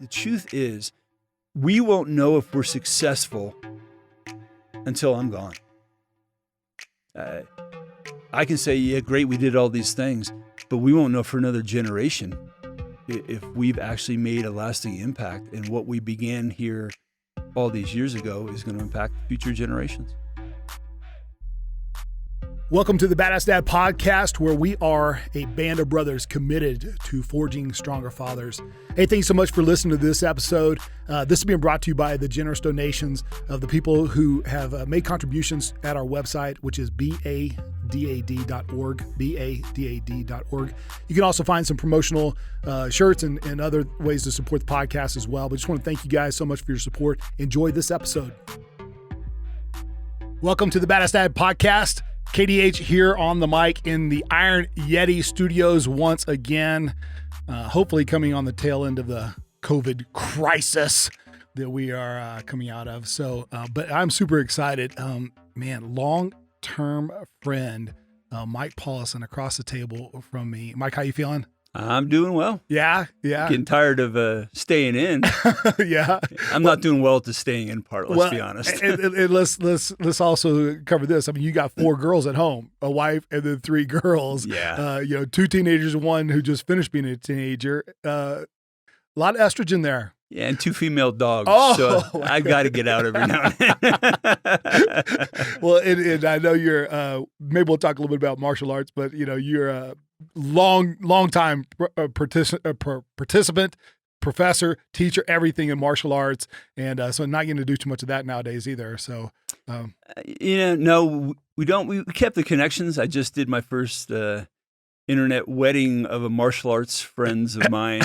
the truth is, we won't know if we're successful until I'm gone. I can say, yeah, great, we did all these things, but we won't know for another generation if we've actually made a lasting impact, and what we began here all these years ago is going to impact future generations. Welcome to the Badass Dad podcast, where we are a band of brothers committed to forging stronger fathers. Hey, thanks so much for listening to this episode. This is being brought to you by the generous donations of the people who have made contributions at our website, which is BadAssDads.org, BadAssDads.org. You can also find some promotional shirts and other ways to support the podcast as well. But just want to thank you guys so much for your support. Enjoy this episode. Welcome to the Badass Dad podcast. KDH here on the mic in the IronYetiStudios once again, hopefully coming on the tail end of the COVID crisis that we are coming out of. So, but I'm super excited. Long-term friend, Mike Paulison across the table from me. Mike, how you feeling? I'm doing well. Yeah. Getting tired of staying in. Yeah. I'm not doing well at the staying in part, let's be honest. And let's also cover this. I mean, you got 4 girls at home, a wife and then 3 girls. Yeah. 2 teenagers, one who just finished being a teenager. A lot of estrogen there. Yeah, and 2 female dogs. Oh, so I got to get out every now and then. Well, and I know you're, maybe we'll talk a little bit about martial arts, but you're a long time participant, professor, teacher, everything in martial arts. And so not getting to do too much of that nowadays either. So, no, we don't. We kept the connections. I just did my first internet wedding of a martial arts friends of mine,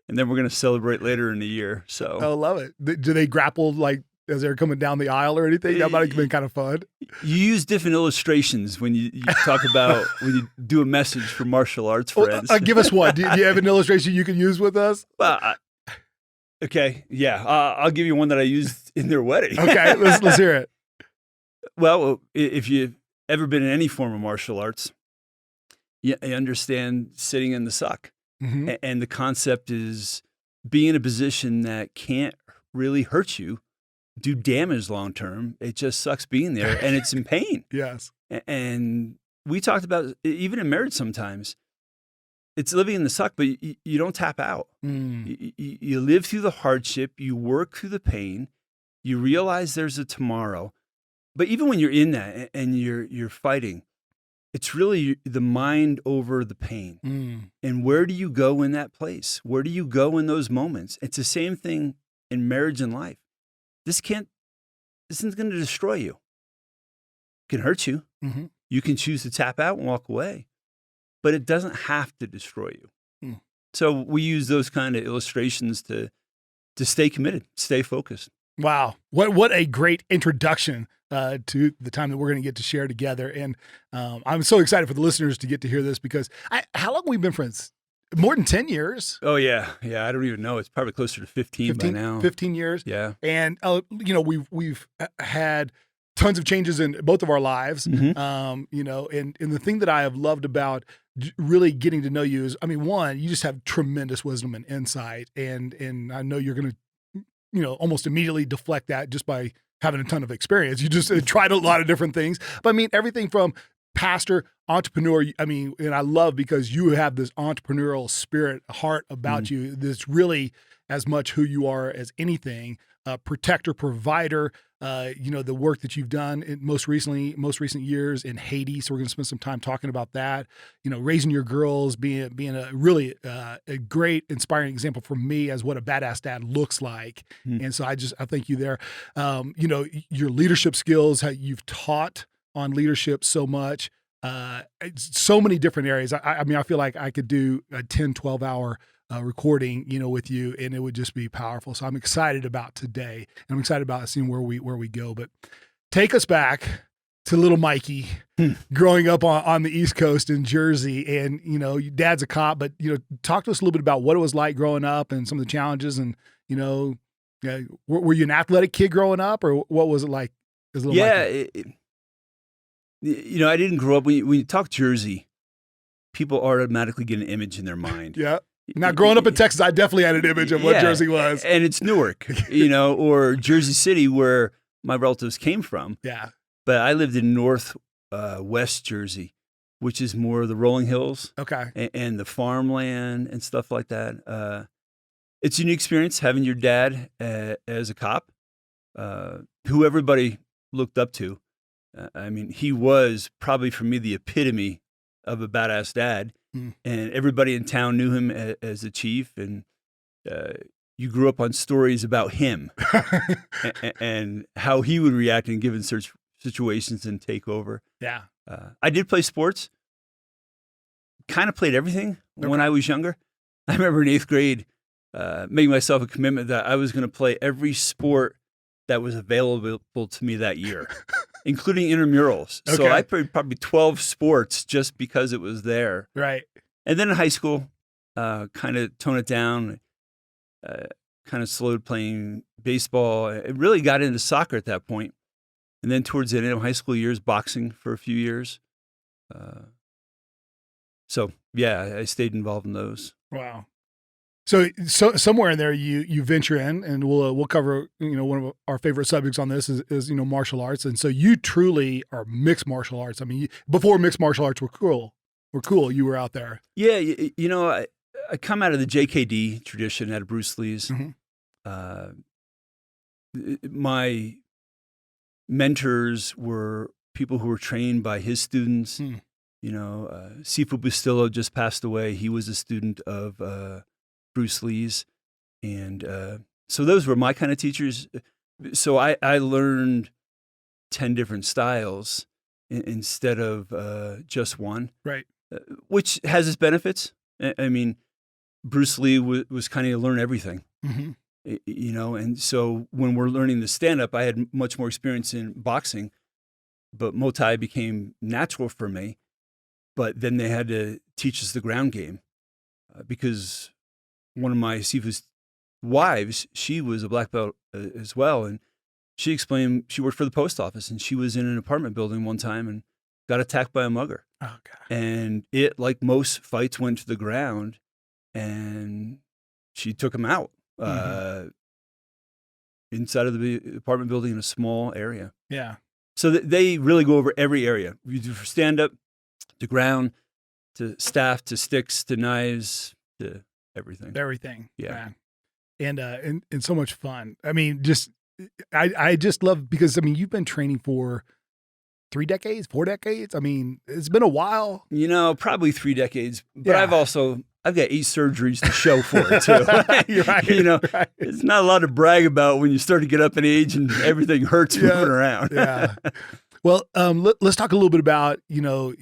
and then we're going to celebrate later in the year. So, I love it. Do they grapple like as they're coming down the aisle or anything? That might have been kind of fun. You use different illustrations when you talk about when you do a message for martial arts friends. Give us one. Do you have an illustration you can use with us? Well, okay, yeah, I'll give you one that I used in their wedding. Okay, let's hear it. Well, if you've ever been in any form of martial arts, you understand sitting in the suck. Mm-hmm. And the concept is being in a position that can't really hurt you, do damage long term. It just sucks being there, and it's in pain. Yes. And we talked about, even in marriage sometimes, it's living in the suck, but you don't tap out. You live through the hardship, you work through the pain, you realize there's a tomorrow. But even when you're in that and you're fighting, it's really the mind over the pain. And where do you go in that place? Where do you go in those moments? It's the same thing in marriage and life. This isn't going to destroy you. It can hurt you. Mm-hmm. You can choose to tap out and walk away, but it doesn't have to destroy you. So we use those kind of illustrations to stay committed, stay focused. Wow. What a great introduction to the time that we're going to get to share together. And I'm so excited for the listeners to get to hear this because how long have we been friends? More than 10 years. Oh, yeah. Yeah, I don't even know. It's probably closer to 15 by now. 15 years. Yeah. And, we've had tons of changes in both of our lives, Mm-hmm. And the thing that I have loved about really getting to know you is, one, you just have tremendous wisdom and insight. And I know you're going to, almost immediately deflect that just by having a ton of experience. You just tried a lot of different things. But everything from pastor, entrepreneur, and I love because you have this entrepreneurial spirit, heart about you that's really as much who you are as anything. Protector, provider, the work that you've done in most recent years in Haiti. So we're going to spend some time talking about that, raising your girls, being a really a great inspiring example for me as what a badass dad looks like. And so I thank you there. Your leadership skills, how you've taught on leadership so much, so many different areas. I feel like I could do a 10, 12 hour recording, with you, and it would just be powerful. So I'm excited about today, and I'm excited about seeing where we go. But take us back to little Mikey growing up on the East Coast in Jersey, and your dad's a cop, but talk to us a little bit about what it was like growing up and some of the challenges, and were you an athletic kid growing up, or what was it like as little Mikey? I didn't grow up when you talk Jersey, people automatically get an image in their mind. Yeah. Now, growing up in Texas, I definitely had an image of what Jersey was. And it's Newark, or Jersey City, where my relatives came from. Yeah. But I lived in West Jersey, which is more the rolling hills. Okay. And the farmland and stuff like that. It's a unique experience having your dad as a cop, who everybody looked up to. I mean, he was probably for me the epitome of a badass dad. And everybody in town knew him as the chief, and you grew up on stories about him and how he would react in given situations and take over. Yeah. I did play sports, kind of played everything when I was younger. I remember in 8th grade making myself a commitment that I was going to play every sport that was available to me that year, including intramurals. Okay. So I played probably 12 sports just because it was there. Right. And then in high school, kind of toned it down, kind of slowed playing baseball. It really got into soccer at that point. And then towards the end of high school years, boxing for a few years. So yeah, I stayed involved in those. Wow. So somewhere in there, you venture in, and we'll cover, one of our favorite subjects on this is martial arts. And so you truly are mixed martial arts. I mean, before mixed martial arts were cool, you were out there. Yeah. I come out of the JKD tradition out of Bruce Lee's. My mentors were people who were trained by his students. Sifu Bustillo just passed away. He was a student of Bruce Lee's. And so those were my kind of teachers. So I learned 10 different styles instead of just one. Right. Which has its benefits. I mean, Bruce Lee was kind of learn everything. And so when we're learning the stand-up, I had much more experience in boxing, but Muay Thai became natural for me. But then they had to teach us the ground game because one of my Sifu's wives, she was a black belt as well. And she explained she worked for the post office, and she was in an apartment building one time and got attacked by a mugger. Oh, God. And it, like most fights, went to the ground, and she took him out inside of the apartment building in a small area. Yeah. So they really go over every area. You do for stand-up, to ground, to staff, to sticks, to knives, to everything. Everything. Yeah. And so much fun. I mean, I just love, because I mean, you've been training for 3 decades, 4 decades. I mean, it's been a while. Probably 3 decades. But I've got 8 surgeries to show for it too. You're right. Right. It's not a lot to brag about when you start to get up in age and everything hurts moving around. Yeah. Well, let's talk a little bit about, you go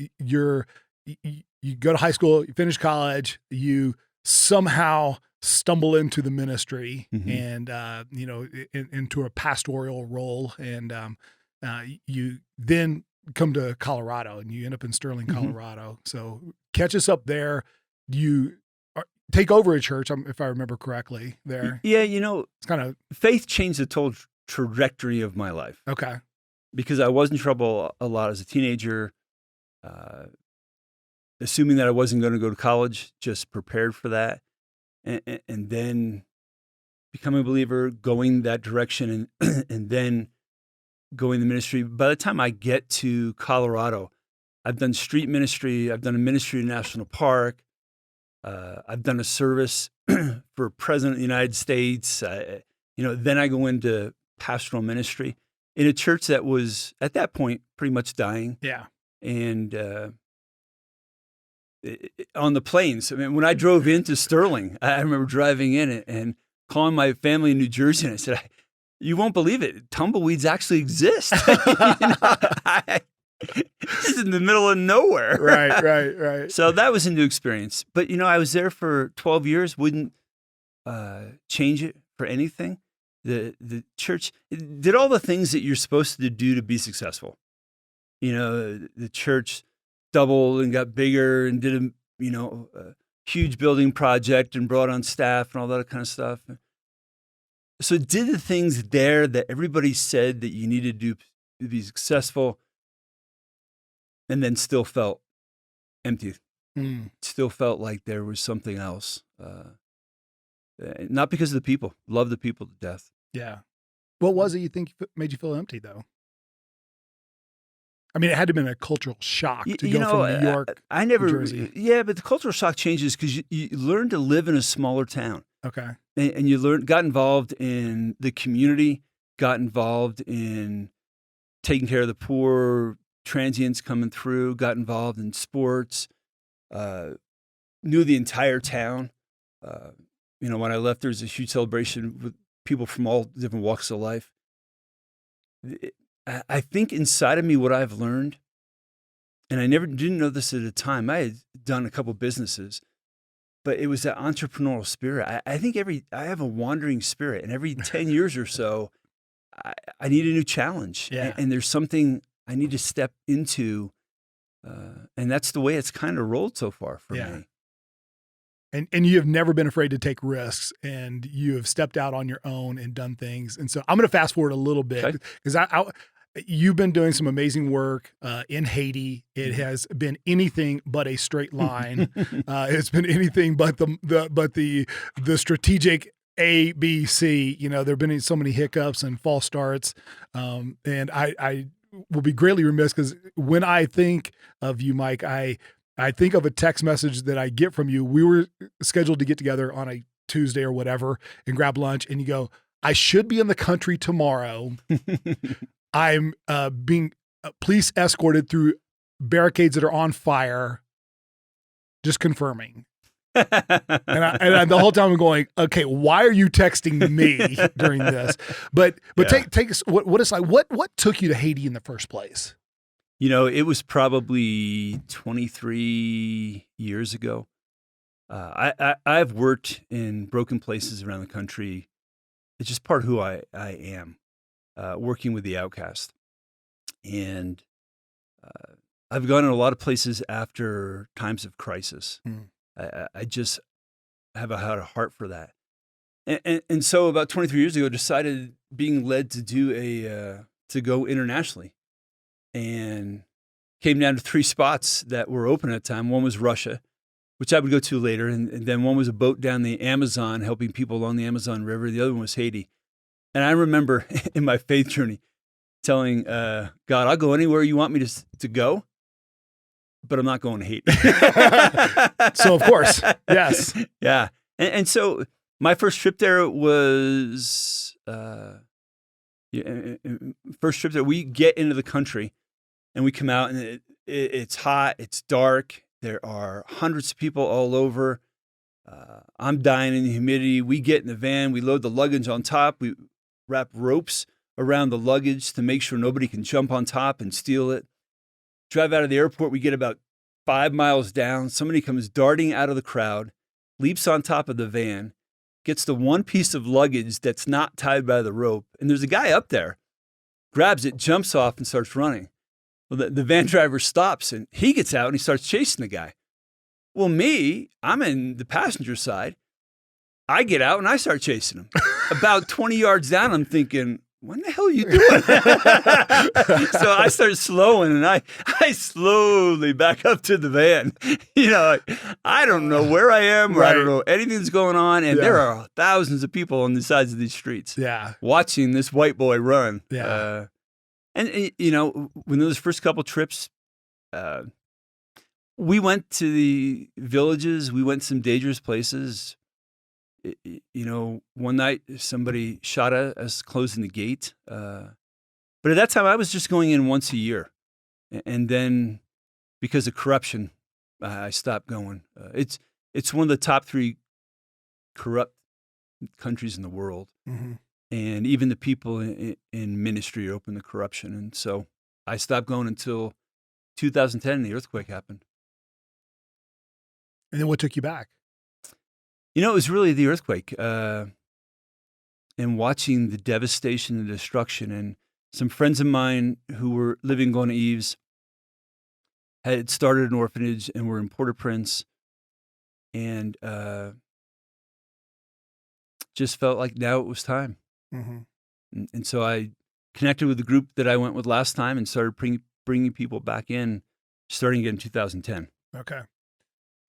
to high school, you finish college, you somehow stumble into the ministry and, into a pastoral role. And you then come to Colorado, and you end up in Sterling, Colorado. So catch us up there. You take over a church, if I remember correctly there. Yeah. It's kind of faith changed the total trajectory of my life. Okay. Because I was in trouble a lot as a teenager, assuming that I wasn't going to go to college, just prepared for that. And then becoming a believer, going that direction, and then going the ministry. By the time I get to Colorado, I've done street ministry. I've done a ministry in National Park. I've done a service for President of the United States. Then I go into pastoral ministry in a church that was, at that point, pretty much dying. Yeah. And on the plains, I mean, when I drove into Sterling, I remember driving in and calling my family in New Jersey, and I said, you won't believe it, tumbleweeds actually exist. This is in the middle of nowhere. Right. So that was a new experience. But, I was there for 12 years, wouldn't change it for anything. The church did all the things that you're supposed to do to be successful. The church doubled and got bigger and did a huge building project and brought on staff and all that kind of stuff. So it did the things there that everybody said that you needed to do to be successful, and then still felt empty Still felt like there was something else. Not because of the people. Love the people to death. Yeah. What was it you think made you feel empty, though? I mean, it had to have been a cultural shock to go from New York I never, to Jersey. Yeah, but the cultural shock changes because you learn to live in a smaller town. Okay. And you got involved in the community, got involved in taking care of the poor, transients coming through, got involved in sports, knew the entire town. When I left, there was a huge celebration with people from all different walks of life. I think inside of me, what I've learned, and I didn't know this at the time. I had done a couple businesses, but it was that entrepreneurial spirit. I think I have a wandering spirit, and every 10 years or so, I need a new challenge. Yeah. And there's something I need to step into, and that's the way it's kind of rolled so far for me. And you have never been afraid to take risks, and you have stepped out on your own and done things. And so I'm going to fast forward a little bit because you've been doing some amazing work in Haiti. It has been anything but a straight line. It's been anything but the strategic A, B, C. There have been so many hiccups and false starts. And I will be greatly remiss because when I think of you, Mike, I think of a text message that I get from you. We were scheduled to get together on a Tuesday or whatever and grab lunch. And you go, I should be in the country tomorrow. I'm being police escorted through barricades that are on fire. Just confirming. and the whole time I'm going, okay, why are you texting me during this? But take us. What is like? What took you to Haiti in the first place? It was probably 23 years ago. I've worked in broken places around the country. It's just part of who I am, working with the outcast. And I've gone in a lot of places after times of crisis. I just had a heart for that. And so about 23 years ago, decided being led to do to go internationally. And came down to 3 spots that were open at the time. One was Russia, which I would go to later. And then one was a boat down the Amazon, helping people along the Amazon River. The other one was Haiti. And I remember in my faith journey telling God, I'll go anywhere you want me to go, but I'm not going to Haiti. So, of course, yes. Yeah. And so my first trip there was... first trip that we get into the country and we come out and it's hot, it's dark. There are hundreds of people all over. I'm dying in the humidity. We get in the van, we load the luggage on top. We wrap ropes around the luggage to make sure nobody can jump on top and steal it. Drive out of the airport. We get about 5 miles down. Somebody comes darting out of the crowd, leaps on top of the van, gets the one piece of luggage that's not tied by the rope. And there's a guy up there, grabs it, jumps off, and starts running. Well, the van driver stops, and he gets out, and he starts chasing the guy. Well, I'm in the passenger side. I get out, and I start chasing him. About 20 yards down, I'm thinking, what the hell are you doing? So I start slowing, and I slowly back up to the van. I don't know where I am, or I don't know anything that's going on, and there are thousands of people on the sides of these streets watching this white boy run. And when those first couple trips, we went to the villages, we went to some dangerous places. One night somebody shot at us closing the gate. But at that time, I was just going in once a year. And then because of corruption, I stopped going. It's one of the top 3 corrupt countries in the world. Mm-hmm. And even the people in ministry are open to corruption. And so I stopped going until 2010, and the earthquake happened. And then what took you back? It was really the earthquake and watching the devastation and destruction. And some friends of mine who were living on Eves had started an orphanage and were in Port-au-Prince, and just felt like now it was time. Mm-hmm. And so I connected with the group that I went with last time and started bringing people back in, starting again in 2010. Okay.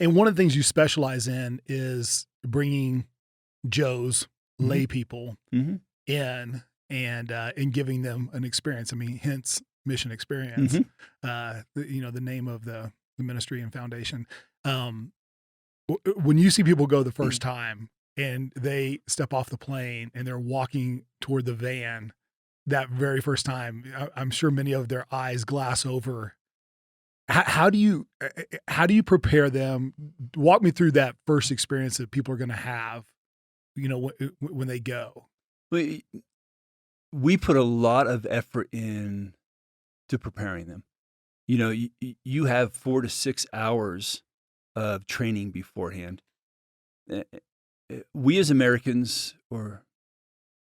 And one of the things you specialize in is bringing Joes, lay people in and giving them an experience. I mean, hence mission experience, the name of the ministry and foundation. When you see people go the first time and they step off the plane and they're walking toward the van that very first time, I'm sure many of their eyes glass over. How do you prepare them? Walk me through that first experience that people are going to have, when they go. We put a lot of effort in to preparing them. You have 4 to 6 hours of training beforehand. We as Americans,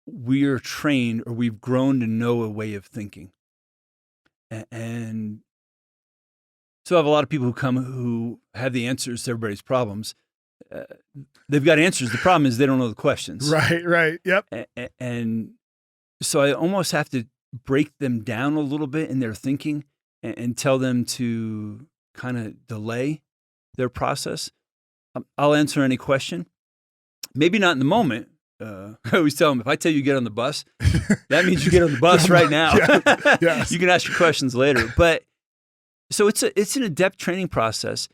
we are trained, or we've grown to know a way of thinking. And so I have a lot of people who come who have the answers to everybody's problems. They've got answers. The problem is they don't know the questions. Right. Yep. And so I almost have to break them down a little bit in their thinking and tell them to kind of delay their process. I'll answer any question. Maybe not in the moment. I always tell them, if I tell you get on the bus, that means you get on the bus right now. Yes. You can ask your questions later. But so it's an adept training process.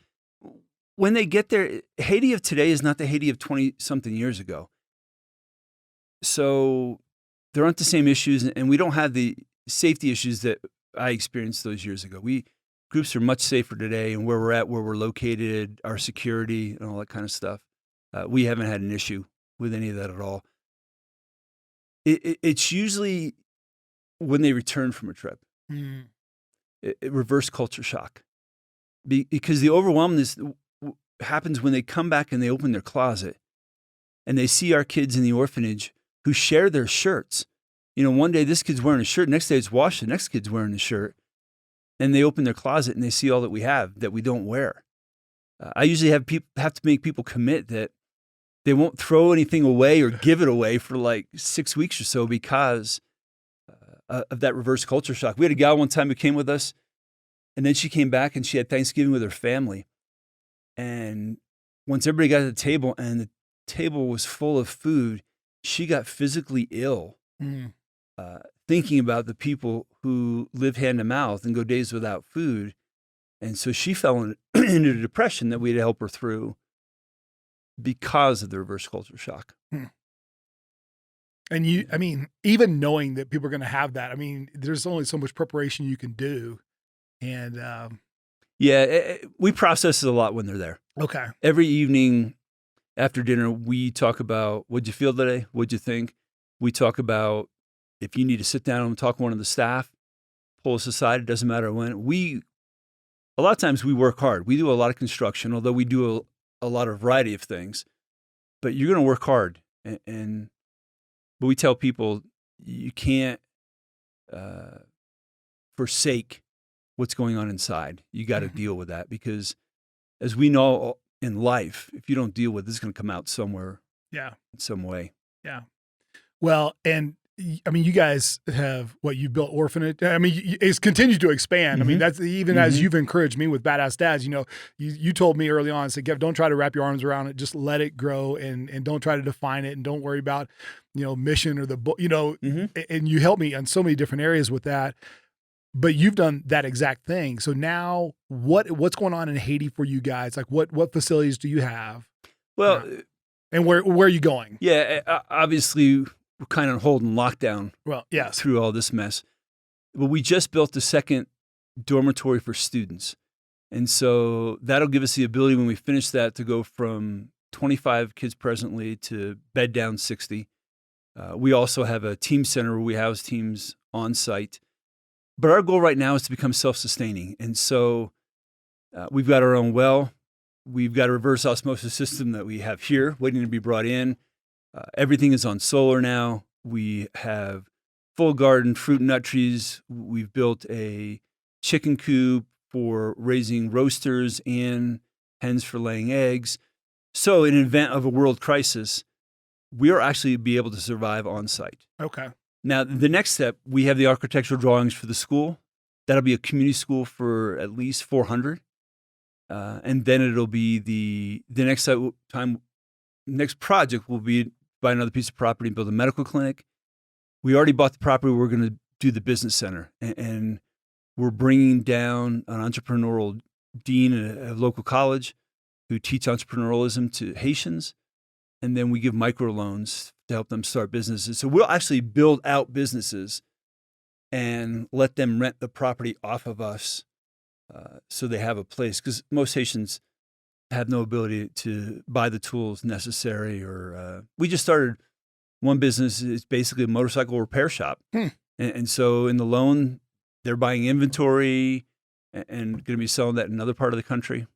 When they get there, Haiti of today is not the Haiti of 20-something years ago. So there aren't the same issues, and we don't have the safety issues that I experienced those years ago. Groups are much safer today, and where we're at, where we're located, our security, and all that kind of stuff. We haven't had an issue with any of that at all. It's usually when they return from a trip. It reverse culture shock. Because the overwhelmness happens when they come back and they open their closet and they see our kids in the orphanage who share their shirts. One day this kid's wearing a shirt, next day it's washed, the next kid's wearing a shirt. And they open their closet and they see all that we have that we don't wear. I usually have to make people commit that they won't throw anything away or give it away for like 6 weeks or so because of that reverse culture shock. We had a gal one time who came with us, and then she came back and she had Thanksgiving with her family. And once everybody got to the table and the table was full of food, she got physically ill thinking about the people who live hand to mouth and go days without food. And so she fell into a depression that we had to help her through because of the reverse culture shock. And even knowing that people are going to have that, there's only so much preparation you can do. And we process it a lot when they're there. Okay. Every evening after dinner, we talk about, what'd you feel today? What'd you think? We talk about if you need to sit down and talk to one of the staff, pull us aside. It doesn't matter when. A lot of times we work hard. We do a lot of construction, although we do a lot of variety of things. But you're going to work hard. But we tell people you can't forsake what's going on inside. You got to deal with that, because as we know in life, if you don't deal with it, it's going to come out somewhere. Yeah. In some way. Yeah. Well, and you guys have you built orphanage. It's continued to expand. That's even as you've encouraged me with Badass Dads. You told me early on, said, Kev, don't try to wrap your arms around it. Just let it grow and don't try to define it, and don't worry about, mission or the book, and you helped me on so many different areas with that. But you've done that exact thing. So now what's going on in Haiti for you guys? Like what facilities do you have? Well, and where are you going? Yeah, obviously we're kind of holding lockdown. Well, yes. Through all this mess. But we just built the second dormitory for students. And so that'll give us the ability when we finish that to go from 25 kids presently to bed down 60. We also have a team center where we house teams on site. But our goal right now is to become self-sustaining. And so we've got our own well. We've got a reverse osmosis system that we have here waiting to be brought in. Everything is on solar now. We have full garden, fruit and nut trees. We've built a chicken coop for raising roasters and hens for laying eggs. So in an event of a world crisis, we'll actually be able to survive on site. Okay. Now, the next step, we have the architectural drawings for the school. That'll be a community school for at least 400. And then it'll be the next project will be buy another piece of property and build a medical clinic. We already bought the property. We're going to do the business center, and we're bringing down an entrepreneurial dean at a local college who teach entrepreneurialism to Haitians. And then we give microloans to help them start businesses. So we'll actually build out businesses and let them rent the property off of us so they have a place. Because most Haitians have no ability to buy the tools necessary. Or we just started one business. It's basically a motorcycle repair shop. And so in the loan, they're buying inventory and going to be selling that in another part of the country.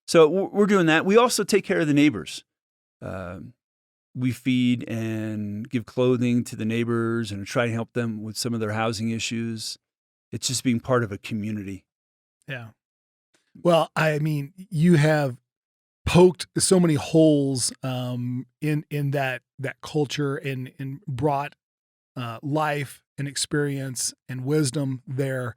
So we're doing that. We also take care of the neighbors. We feed and give clothing to the neighbors and try and help them with some of their housing issues. It's just being part of a community. Yeah. Well, I mean, you have poked so many holes in that culture and brought life and experience and wisdom there.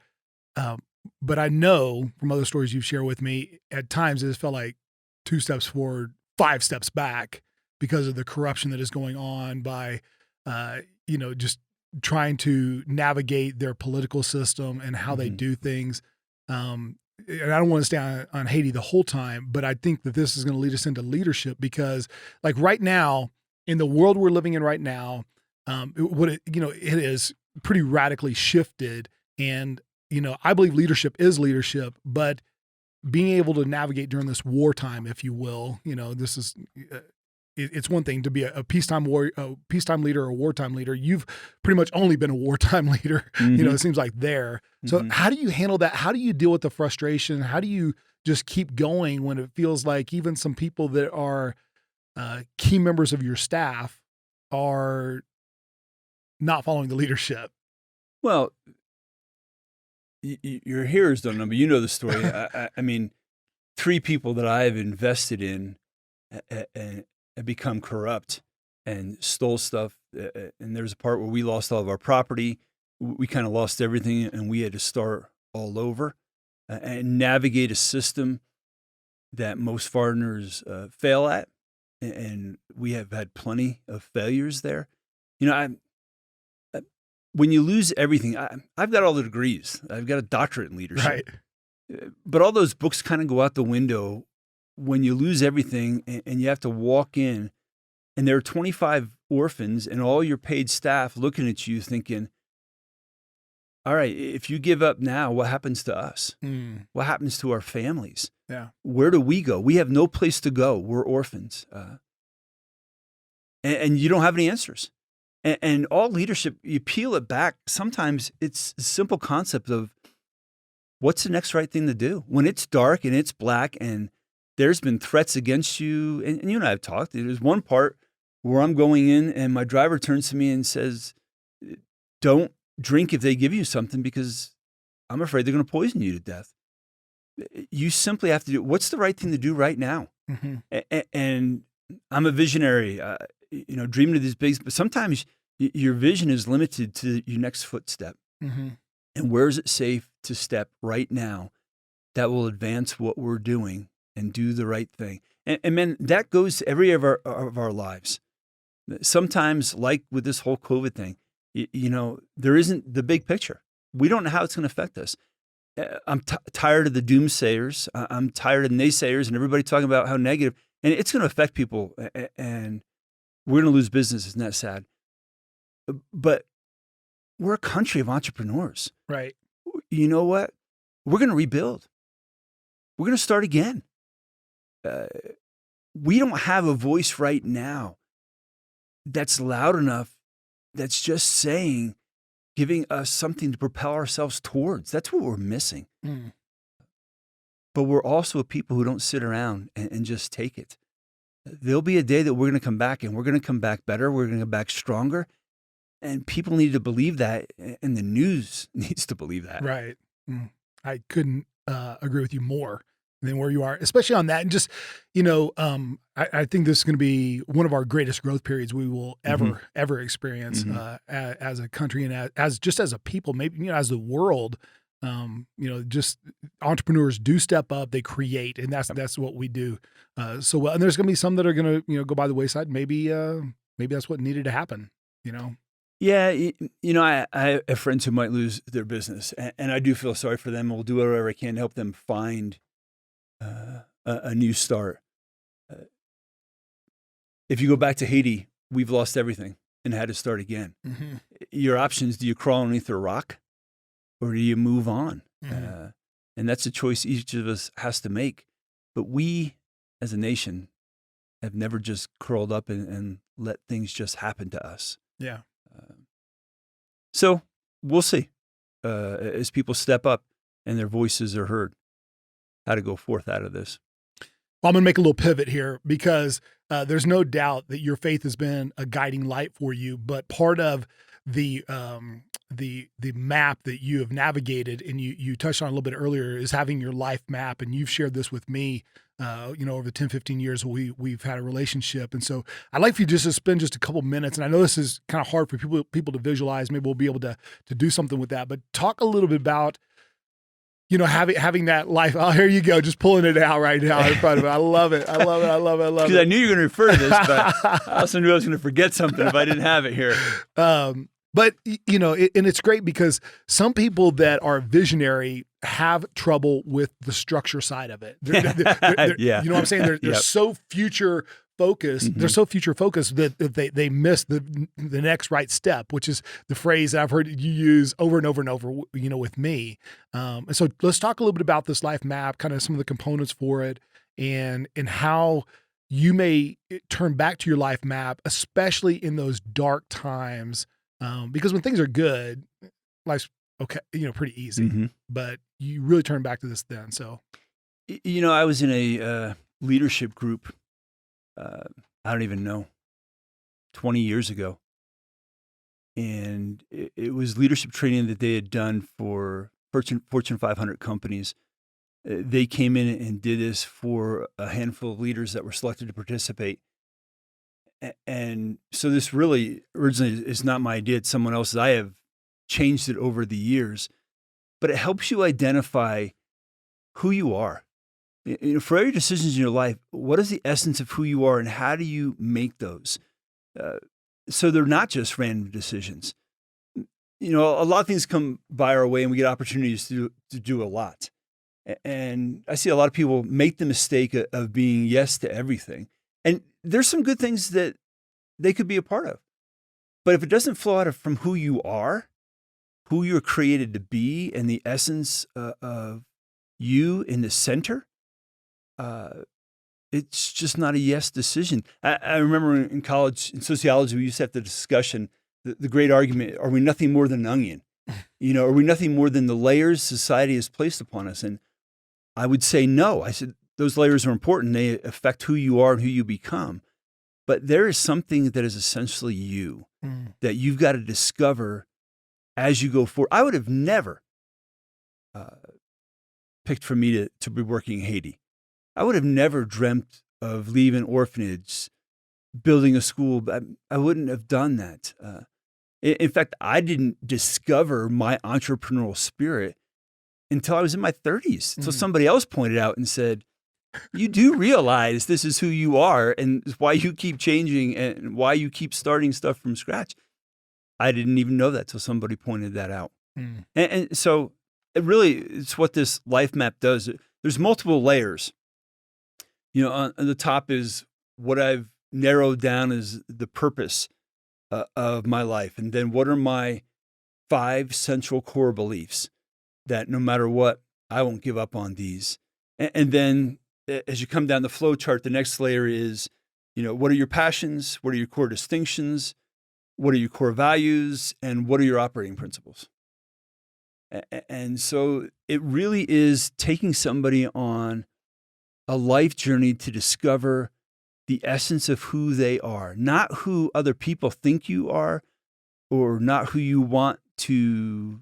But I know from other stories you've shared with me, at times it felt like 2 steps forward, 5 steps back because of the corruption that is going on by, just trying to navigate their political system and how they do things. And I don't want to stay on Haiti the whole time, but I think that this is going to lead us into leadership because, like right now, in the world we're living in right now, it is pretty radically shifted. And, I believe leadership is leadership, but being able to navigate during this wartime, if you will, this is, it's one thing to be a peacetime leader or a wartime leader. You've pretty much only been a wartime leader, it seems like there. So how do you handle that? How do you deal with the frustration? How do you just keep going when it feels like even some people that are key members of your staff are not following the leadership? Well, your hearers don't know, but you know the story. I mean, 3 people that I have invested in and become corrupt and stole stuff. And there's a part where we lost all of our property. We kind of lost everything, and we had to start all over and navigate a system that most foreigners fail at. And we have had plenty of failures there. When you lose everything, I've got all the degrees. I've got a doctorate in leadership. Right. But all those books kind of go out the window when you lose everything and you have to walk in, and there are 25 orphans and all your paid staff looking at you thinking, all right, if you give up now, what happens to us? What happens to our families? Yeah. Where do we go? We have no place to go. We're orphans. And you don't have any answers. And all leadership, you peel it back. Sometimes it's a simple concept of what's the next right thing to do when it's dark and it's black and there's been threats against you. And you and I have talked. There's one part where I'm going in and my driver turns to me and says, don't drink if they give you something because I'm afraid they're going to poison you to death. You simply have to do what's the right thing to do right now. And I'm a visionary. Dreaming of these big, but sometimes your vision is limited to your next footstep. And where is it safe to step right now that will advance what we're doing and do the right thing? And man, that goes to every of our lives. Sometimes, like with this whole COVID thing, there isn't the big picture. We don't know how it's going to affect us. I'm tired of the doomsayers. I'm tired of naysayers and everybody talking about how negative, and it's going to affect people and we're going to lose business. Isn't that sad? But we're a country of entrepreneurs. Right. You know what? We're going to rebuild. We're going to start again. We don't have a voice right now that's loud enough, that's just saying, giving us something to propel ourselves towards. That's what we're missing. But we're also a people who don't sit around and just take it. There'll be a day that we're going to come back, and we're going to come back better. We're going to come back stronger. And people need to believe that, and the news needs to believe that. Right. I couldn't agree with you more than where you are, especially on that. And just, I think this is going to be one of our greatest growth periods we will ever experience as a country and as a people, maybe, as the world. Just entrepreneurs do step up, they create, and that's what we do so well. And there's going to be some that are going to, go by the wayside. Maybe that's what needed to happen, Yeah, I have friends who might lose their business, and I do feel sorry for them. We'll do whatever I can to help them find a new start. If you go back to Haiti, we've lost everything and had to start again. Mm-hmm. Your options: do you crawl underneath a rock, or do you move on? Mm-hmm. And that's a choice each of us has to make. But we, as a nation, have never just curled up and let things just happen to us. Yeah. So we'll see as people step up and their voices are heard, how to go forth out of this. Well, I'm going to make a little pivot here because there's no doubt that your faith has been a guiding light for you. But part of the map that you have navigated, and you touched on a little bit earlier, is having your life map. And you've shared this with me, over the 10, 15 years we've had a relationship. And so I'd like for you just to spend just a couple minutes. And I know this is kind of hard for people to visualize. Maybe we'll be able to do something with that. But talk a little bit about, having that life. Oh, here you go. Just pulling it out right now in front of it. I love it. Because I knew you were going to refer to this, but I also knew I was going to forget something if I didn't have it here. But, and it's great because some people that are visionary have trouble with the structure side of it. They're, yeah. You know what I'm saying? They're so future focused. Mm-hmm. They're so future focused that they miss the next right step, which is the phrase that I've heard you use over and over and over, with me. And so let's talk a little bit about this life map, kind of some of the components for it, and how you may turn back to your life map, especially in those dark times. Because when things are good, life's okay, pretty easy. Mm-hmm. But you really turn back to this then. So, I was in a leadership group. I don't even know, 20 years ago, and it was leadership training that they had done for Fortune 500 companies. They came in and did this for a handful of leaders that were selected to participate. And so this really originally is not my idea. It's someone else's. I have changed it over the years, but it helps you identify who you are. For every decisions in your life, what is the essence of who you are and how do you make those? So they're not just random decisions. A lot of things come by our way and we get opportunities to do a lot. And I see a lot of people make the mistake of being yes to everything. And there's some good things that they could be a part of. But if it doesn't flow out from who you are, who you're created to be, and the essence of you in the center, it's just not a yes decision. I remember in college, in sociology, we used to have the discussion, the great argument, are we nothing more than an onion? Are we nothing more than the layers society has placed upon us? And I would say no. I said, those layers are important. They affect who you are and who you become. But there is something that is essentially you that you've got to discover as you go forward. I would have never picked for me to be working in Haiti. I would have never dreamt of leaving orphanage, building a school. I wouldn't have done that. In fact, I didn't discover my entrepreneurial spirit until I was in my 30s. Until somebody else pointed out and said, you do realize this is who you are and why you keep changing and why you keep starting stuff from scratch. I didn't even know that till somebody pointed that out. And so it's what this life map does. There's multiple layers. On the top is what I've narrowed down as the purpose of my life. And then what are my 5 central core beliefs that no matter what, I won't give up on these. And then as you come down the flow chart, the next layer is, what are your passions? What are your core distinctions? What are your core values? And what are your operating principles? And so it really is taking somebody on a life journey to discover the essence of who they are, not who other people think you are, or not who you want to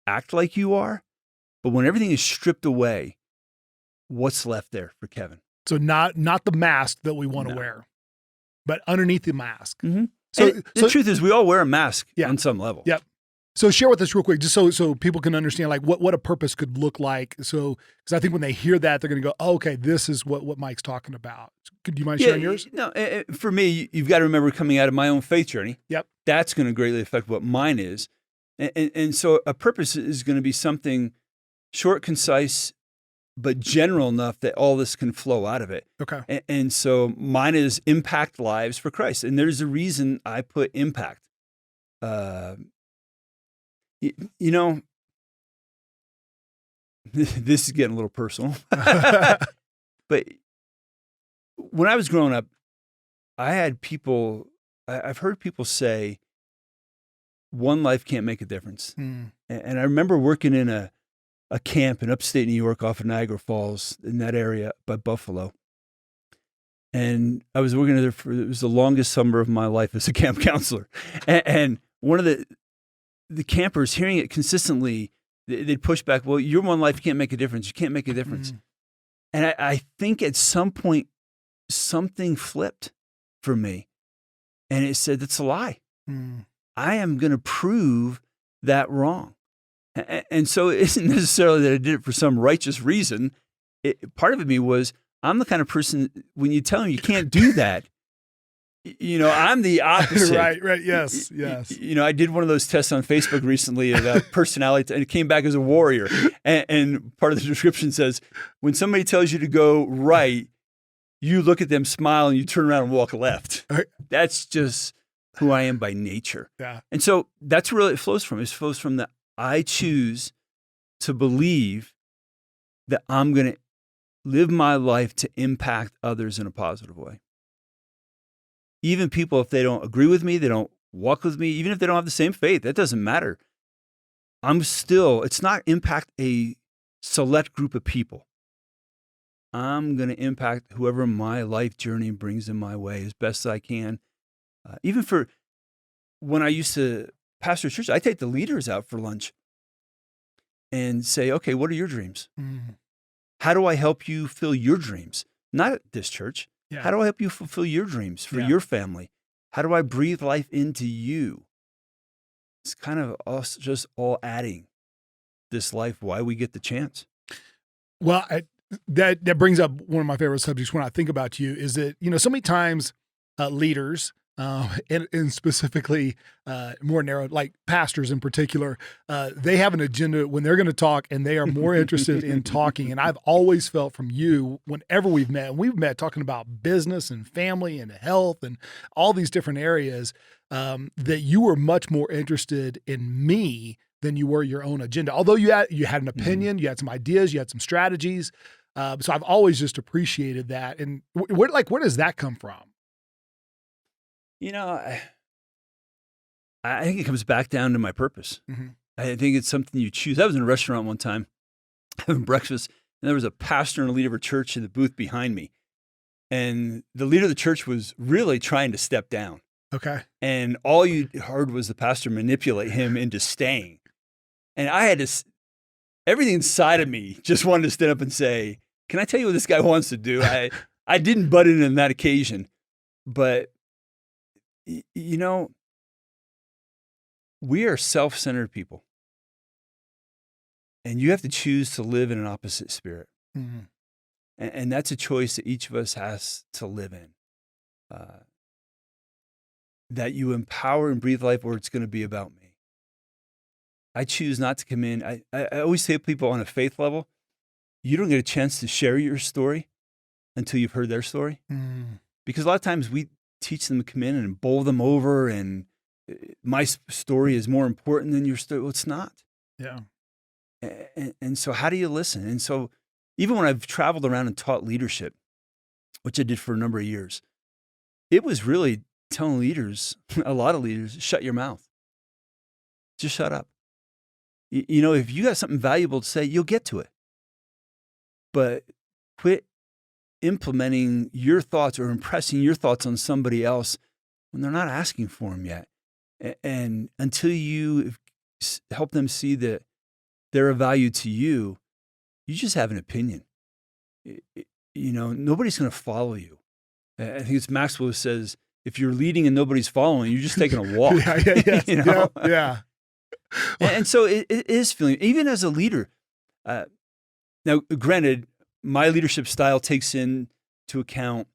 act like you are. But when everything is stripped away, what's left there for Kevin? So not the mask that we want to wear, but underneath the mask. Mm-hmm. So the truth is we all wear a mask on some level. Yep. So share with us real quick, just so people can understand like what a purpose could look like. So, because I think when they hear that, they're going to go, oh, okay, this is what Mike's talking about. Do you mind sharing yours? No, for me, you've got to remember coming out of my own faith journey. Yep. That's going to greatly affect what mine is. And so a purpose is going to be something short, concise, but general enough that all this can flow out of it. Okay. And so mine is impact lives for Christ. And there's a reason I put impact. You know, this is getting a little personal, but when I was growing up, I've heard people say, one life can't make a difference. And I remember working in a camp in upstate New York off of Niagara Falls in that area by Buffalo. And I was working there it was the longest summer of my life as a camp counselor. And one of the campers, hearing it consistently, they'd push back, well, your one life can't make a difference. You can't make a difference. And I think at some point, something flipped for me. And it said, that's a lie. I am going to prove that wrong. And so it isn't necessarily that I did it for some righteous reason. Part of me was, I'm the kind of person, when you tell them you can't do that, I'm the opposite. Right. Yes. I did one of those tests on Facebook recently about personality, and it came back as a warrior. And part of the description says, when somebody tells you to go right, you look at them, smile, and you turn around and walk left. That's just who I am by nature. Yeah. And so that's where it flows from. It flows from that I choose to believe that I'm going to live my life to impact others in a positive way. Even people, if they don't agree with me, they don't walk with me, even if they don't have the same faith, that doesn't matter. It's not impact a select group of people. I'm going to impact whoever my life journey brings in my way as best I can. Even for when I used to pastor a church, I take the leaders out for lunch and say, okay, what are your dreams? How do I help you fill your dreams? Not at this church. Yeah. How do I help you fulfill your dreams for your family? How do I breathe life into you? It's kind of us just all adding this life while we get the chance. Well, that brings up one of my favorite subjects when I think about you is that, so many times leaders, and specifically more narrow, like pastors in particular, they have an agenda when they're going to talk, and they are more interested in talking. And I've always felt from you, whenever we've met talking about business and family and health and all these different areas, that you were much more interested in me than you were your own agenda. Although you had an opinion, you had some ideas, you had some strategies. So I've always just appreciated that. And where does that come from? I think it comes back down to my purpose. I think it's something you choose. I was in a restaurant one time having breakfast, and there was a pastor and a leader of a church in the booth behind me. And the leader of the church was really trying to step down. Okay. And all you heard was the pastor manipulate him into staying. And I had everything inside of me just wanted to stand up and say, can I tell you what this guy wants to do? I didn't butt in on that occasion, but we are self-centered people, and you have to choose to live in an opposite spirit. And that's a choice that each of us has to live in, that you empower and breathe life, or it's going to be about me. I choose not to come in. I always say to people on a faith level, you don't get a chance to share your story until you've heard their story. Because a lot of times we teach them to come in and bowl them over, and my story is more important than your story. Well, it's not. Yeah. And so how do you listen? And so even when I've traveled around and taught leadership, which I did for a number of years, it was really telling leaders, a lot of leaders, shut your mouth. Just shut up. If you got something valuable to say, you'll get to it. But quit implementing your thoughts or impressing your thoughts on somebody else when they're not asking for them yet. And until you help them see that they're of value to you, you just have an opinion. Nobody's going to follow you. I think it's Maxwell who says, if you're leading and nobody's following, you're just taking a walk. Yeah. And so it is feeling, even as a leader. Now, granted, my leadership style takes into account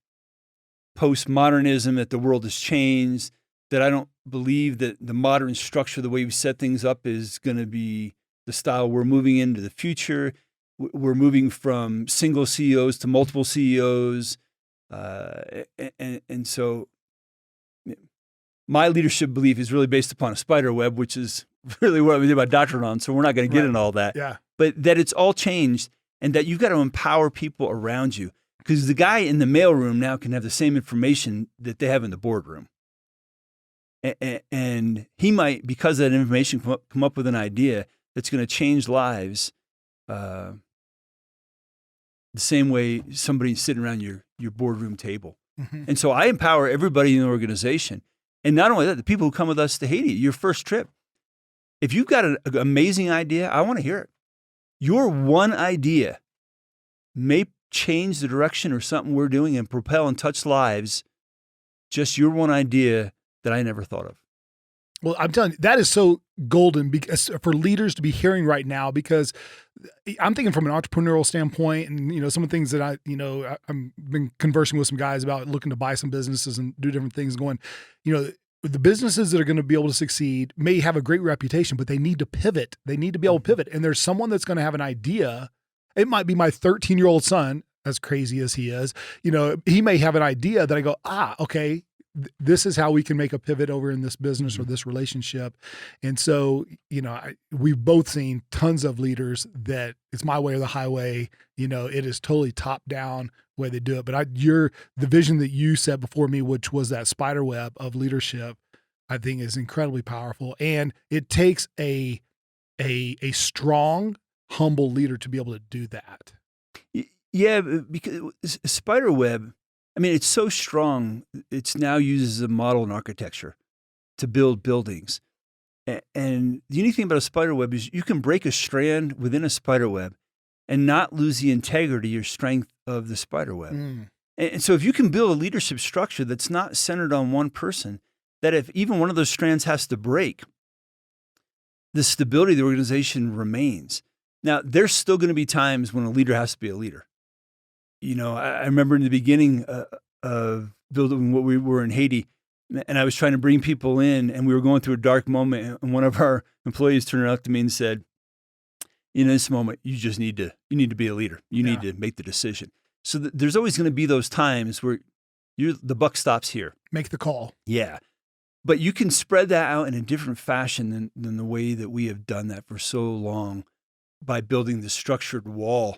postmodernism, that the world has changed, that I don't believe that the modern structure, the way we set things up, is going to be the style we're moving into the future. We're moving from single CEOs to multiple CEOs. And so my leadership belief is really based upon a spider web, which is really what we did my doctorate on. So we're not going to get into all that. Yeah. But that it's all changed, and that you've got to empower people around you. Because the guy in the mailroom now can have the same information that they have in the boardroom. And he might, because of that information, come up with an idea that's going to change lives the same way somebody sitting around your boardroom table. Mm-hmm. And so I empower everybody in the organization. And not only that, the people who come with us to Haiti, your first trip, if you've got an amazing idea, I want to hear it. Your one idea may change the direction or something we're doing and propel and touch lives. Just your one idea that I never thought of. Well, I'm telling you, that is so golden because for leaders to be hearing right now, because I'm thinking from an entrepreneurial standpoint, and some of the things that I've been conversing with some guys about, looking to buy some businesses and do different things, going, the businesses that are going to be able to succeed may have a great reputation, but they need to pivot. They need to be able to pivot. And there's someone that's going to have an idea. It might be my 13-year-old son, as crazy as he is, he may have an idea that I go, okay, this is how we can make a pivot over in this business or this relationship. And so, we've both seen tons of leaders that it's my way or the highway. It is totally top down the way they do it. But the vision that you set before me, which was that spider web of leadership, I think is incredibly powerful. And it takes a strong, humble leader to be able to do that. Yeah, because spider web, it's so strong, it's now used as a model in architecture to build buildings. And the unique thing about a spider web is you can break a strand within a spider web and not lose the integrity or strength of the spider web. And so if you can build a leadership structure that's not centered on one person, that if even one of those strands has to break, the stability of the organization remains. Now, there's still going to be times when a leader has to be a leader. I remember in the beginning of building what we were in Haiti, and I was trying to bring people in, and we were going through a dark moment, and one of our employees turned around to me and said, in this moment, you need to be a leader. You need to make the decision. So there's always going to be those times where the buck stops here. Make the call. Yeah. But you can spread that out in a different fashion than the way that we have done that for so long by building the structured wall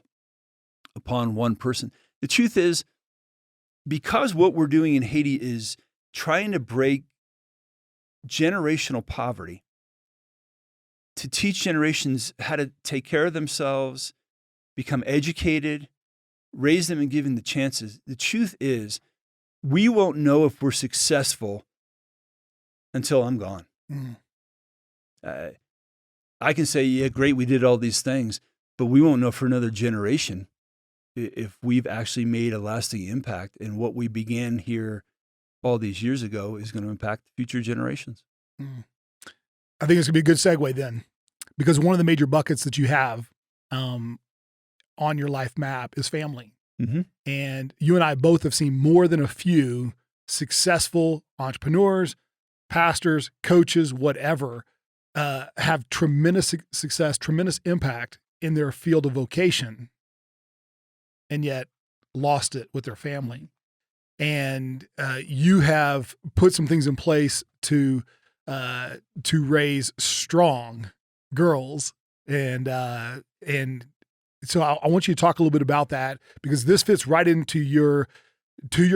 upon one person. The truth is, because what we're doing in Haiti is trying to break generational poverty, to teach generations how to take care of themselves, become educated, raise them and give them the chances. The truth is, we won't know if we're successful until I'm gone. I can say, yeah, great, we did all these things, but we won't know for another generation if we've actually made a lasting impact, and what we began here all these years ago is going to impact future generations. I think it's going to be a good segue then, because one of the major buckets that you have on your life map is family. Mm-hmm. And you and I both have seen more than a few successful entrepreneurs, pastors, coaches, whatever, have tremendous success, tremendous impact in their field of vocation, and yet lost it with their family. And you have put some things in place to raise strong girls, and so I want you to talk a little bit about that, because this fits right into your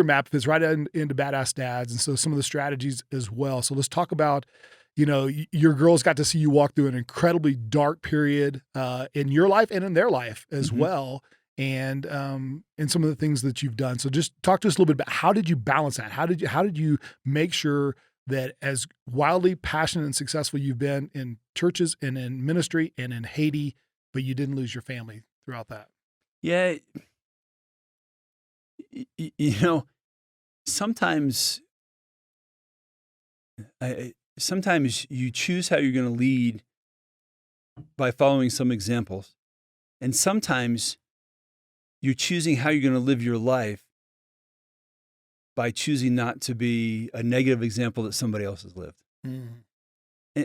map, fits right into Badass Dads, and so some of the strategies as well. So let's talk about, your girls got to see you walk through an incredibly dark period in your life and in their life as well. And some of the things that you've done. So just talk to us a little bit about, how did you balance that? How did you make sure that as wildly passionate and successful you've been in churches and in ministry and in Haiti, but you didn't lose your family throughout that? Yeah. Sometimes you choose how you're going to lead by following some examples. And sometimes you're choosing how you're going to live your life by choosing not to be a negative example that somebody else has lived.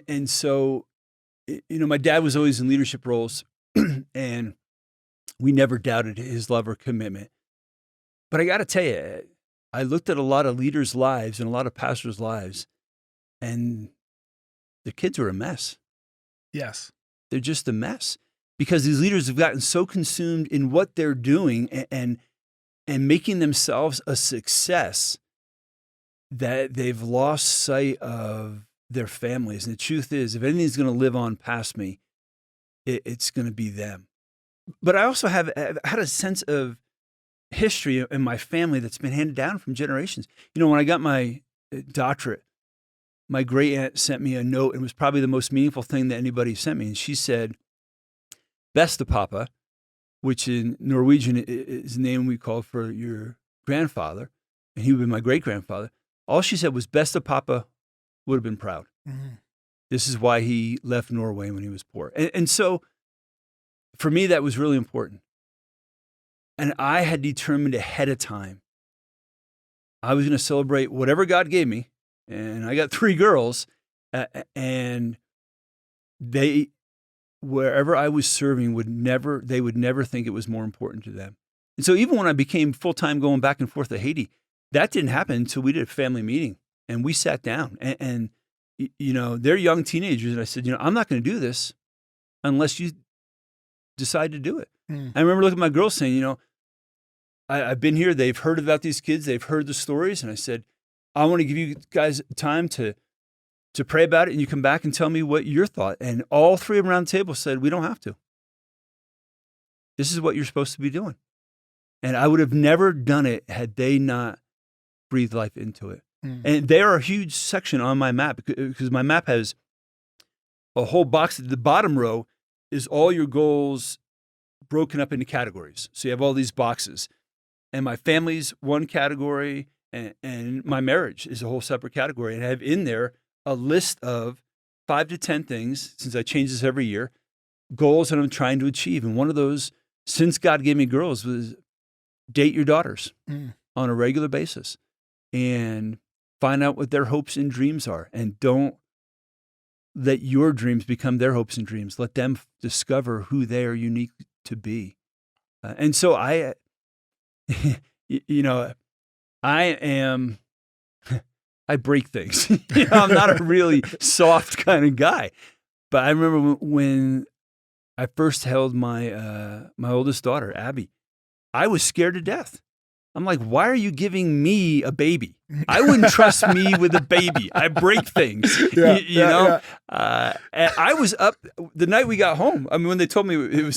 And so, my dad was always in leadership roles, and we never doubted his love or commitment. But I got to tell you, I looked at a lot of leaders' lives and a lot of pastors' lives, and the kids are a mess. Yes. They're just a mess because these leaders have gotten so consumed in what they're doing and making themselves a success that they've lost sight of their families. And the truth is, if anything's going to live on past me, it's going to be them. But I also have had a sense of history in my family that's been handed down from generations. When I got my doctorate, my great aunt sent me a note. It was probably the most meaningful thing that anybody sent me. And she said, "Bestepapa," which in Norwegian is the name we call for your grandfather, and he would be my great-grandfather. All she said was, "Bestepapa would have been proud." This is why he left Norway when he was poor. And so for me, that was really important. And I had determined ahead of time, I was going to celebrate whatever God gave me. And I got 3 girls, and they, wherever I was serving, they would never think it was more important to them. And so even when I became full-time going back and forth to Haiti, that didn't happen until we did a family meeting and we sat down and they're young teenagers. And I said, I'm not going to do this unless you decide to do it. I remember looking at my girls saying, I've been here. They've heard about these kids. They've heard the stories. And I said, I want to give you guys time to pray about it, and you come back and tell me what your thought. And all 3 of them around the table said, we don't have to. This is what you're supposed to be doing. And I would have never done it had they not breathed life into it. And they are a huge section on my map because my map has a whole box. The bottom row is all your goals broken up into categories. So you have all these boxes. And my family's one category, and my marriage is a whole separate category. And I have in there a list of 5 to 10 things, since I change this every year, goals that I'm trying to achieve. And one of those, since God gave me girls, was date your daughters on a regular basis and find out what their hopes and dreams are. And don't let your dreams become their hopes and dreams. Let them discover who they are unique to be. And so I break things. I'm not a really soft kind of guy. But I remember when I first held my oldest daughter, Abby, I was scared to death. I'm like, why are you giving me a baby? I wouldn't trust me with a baby. I break things, you know? And I was up the night we got home. I mean, when they told me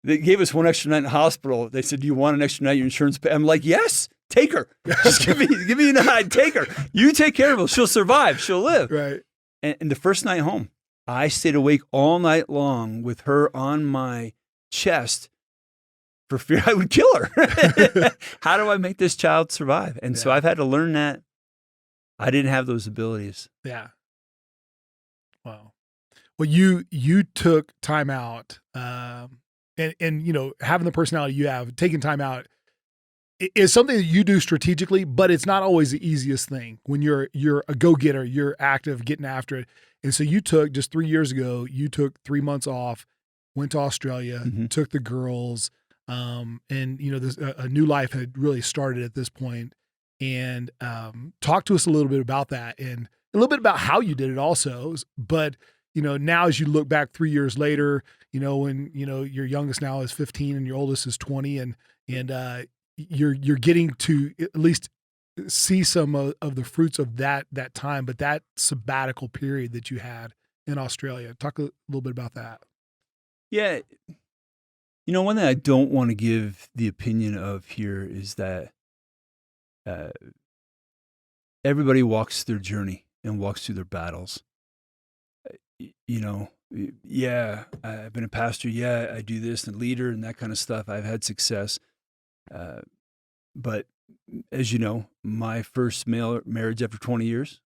they gave us one extra night in the hospital. They said, do you want an extra night? Your insurance pay? I'm like, yes, take her. Just give me a night. Take her. You take care of her. She'll survive. She'll live. Right. And the first night home, I stayed awake all night long with her on my chest for fear I would kill her. How do I make this child survive? And so I've had to learn that I didn't have those abilities. Yeah. Wow. Well, you took time out, and having the personality you have, taking time out is something that you do strategically, but it's not always the easiest thing when you're a go-getter, you're active, getting after it. And so you took, just 3 years ago, you took 3 months off, went to Australia, took the girls, and this, a new life had really started at this point. And talk to us a little bit about that and a little bit about how you did it also. But now as you look back 3 years later, when your youngest now is 15 and your oldest is 20, and you're getting to at least see some of the fruits of that time, but that sabbatical period that you had in Australia. Talk a little bit about that. Yeah. One thing I don't want to give the opinion of here is that everybody walks their journey and walks through their battles. Yeah, I've been a pastor. Yeah, I do this and leader and that kind of stuff. I've had success. But as you know, my first marriage after 20 years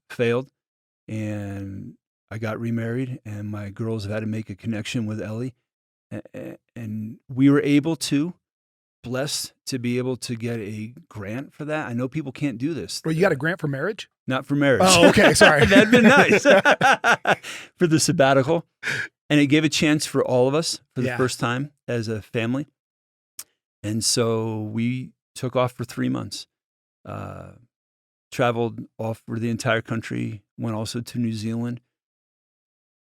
failed. And I got remarried, and my girls have had to make a connection with Ellie, and we were blessed to be able to get a grant for that. I know people can't do this. Well, you got a grant for marriage? Not for marriage. Oh, okay. Sorry. That'd been nice for the sabbatical. And it gave a chance for all of us for the first time as a family. And so we took off for 3 months, traveled off for the entire country, went also to New Zealand,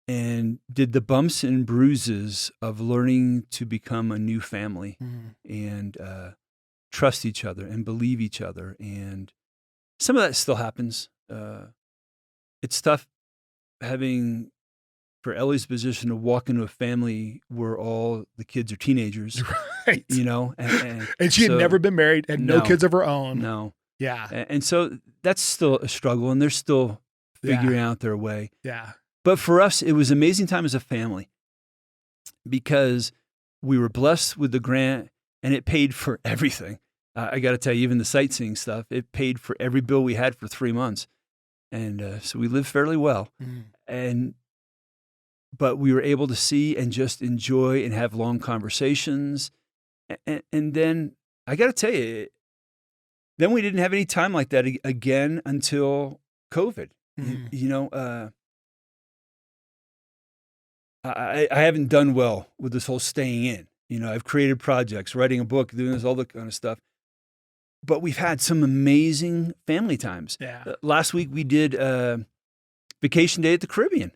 and did the bumps and bruises of learning to become a new family and trust each other and believe each other. And some of that still happens. It's tough having, for Ellie's position, to walk into a family where all the kids are teenagers, right? You know, and she had never been married and no kids of her own. No. Yeah. And so that's still a struggle, and they're still figuring out their way. Yeah. But for us, it was an amazing time as a family because we were blessed with the grant, and it paid for everything. I got to tell you, even the sightseeing stuff, it paid for every bill we had for 3 months. And so we lived fairly well. But we were able to see and just enjoy and have long conversations. And then I got to tell you, then we didn't have any time like that again until COVID. You know, I haven't done well with this whole staying in. You know, I've created projects, writing a book, doing this, all that kind of stuff. But we've had some amazing family times. Yeah. Last week we did a vacation day at the Caribbean.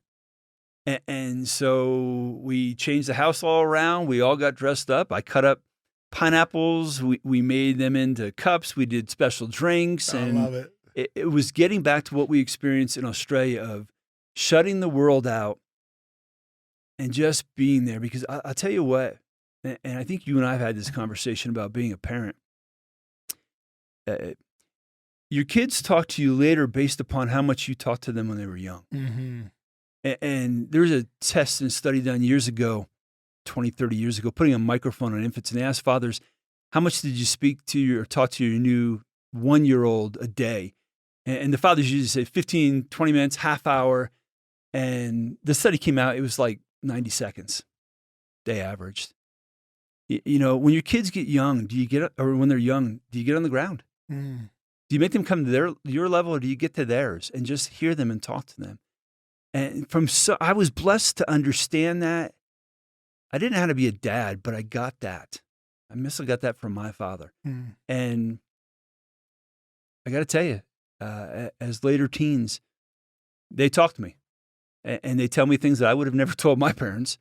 And so we changed the house all around. We all got dressed up. I cut up pineapples. We made them into cups. We did special drinks. And I love it. It was getting back to what we experienced in Australia of shutting the world out and just being there. Because I'll tell you what, and I think you and I have had this conversation about being a parent. Your kids talk to you later based upon how much you talked to them when they were young. And there's a test and study done years ago, 20, 30 years ago, putting a microphone on infants, and they asked fathers, how much did you speak to or talk to your new 1-year-old a day? And the fathers usually say 15, 20 minutes, half hour. And the study came out, it was like 90 seconds they averaged. You know, when your kids get young, when they're young, do you get on the ground? Do you make them come to your level, or do you get to theirs and just hear them and talk to them? And I was blessed to understand that. I didn't know how to be a dad, but I got that. I must have got that from my father. And I got to tell you, as later teens, they talk to me. And they tell me things that I would have never told my parents.